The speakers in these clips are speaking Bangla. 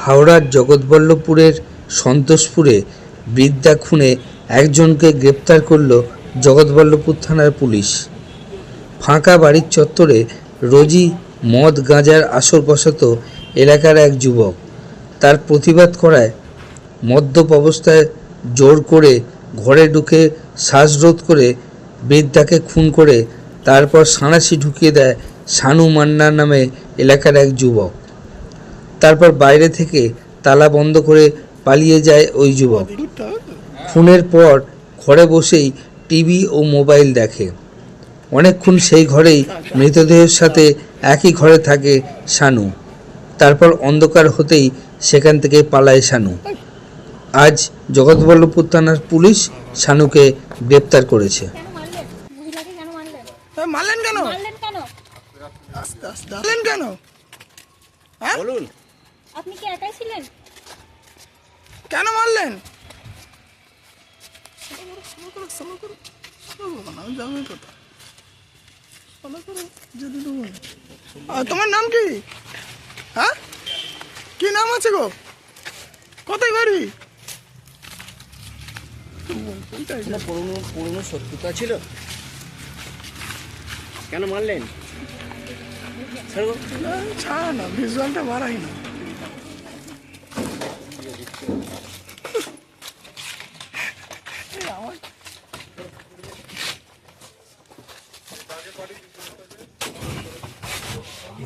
হাওড়ার জগৎবল্লভপুরের সন্তোষপুরে বৃদ্ধা খুনে একজনকে গ্রেপ্তার করল জগৎবল্লভপুর থানার পুলিশ। ফাঁকা বাড়ির চত্বরে রোজই মদ গাঁজার আসর বসাত এলাকার এক যুবক। তার প্রতিবাদ করায় মদ্যপ অবস্থায় জোর করে ঘরে ঢুকে শ্বাসরোধ করে বৃদ্ধাকে খুন করে তারপর সাঁড়াশি ঢুকিয়ে দেয় শানু মান্না নামে এলাকার এক যুবক। তারপর বাইরে থেকে তালা বন্ধ করে পালিয়ে যায় ওই যুবক। খুনের পর ঘরে বসেই টিভি ও মোবাইল দেখে। অনেকক্ষণ সেই ঘরেই মৃতদেহের সাথে একই ঘরে থাকে শানু। তারপর অন্ধকার হতেই সেখান থেকে পালায় শানু। আজ জগৎবল্লভপুর থানার পুলিশ শানুকে গ্রেপ্তার করেছে। মারলেন কেন? মারলেন কেন? বলুন, আপনি কি একাই ছিলেন? কেন মারলেন? তোমার নাম কি? হ্যাঁ, কি নাম আছে গো? কোথায় বাড়ি? পুরনো শত্রুতা ছিল, কেন মারলেন? ছাড়া না, ভিজুয়ালটা বাড়াই না।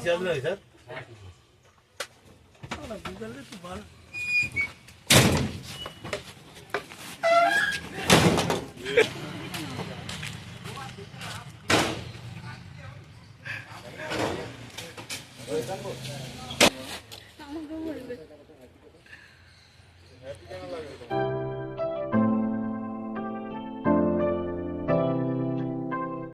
স্যার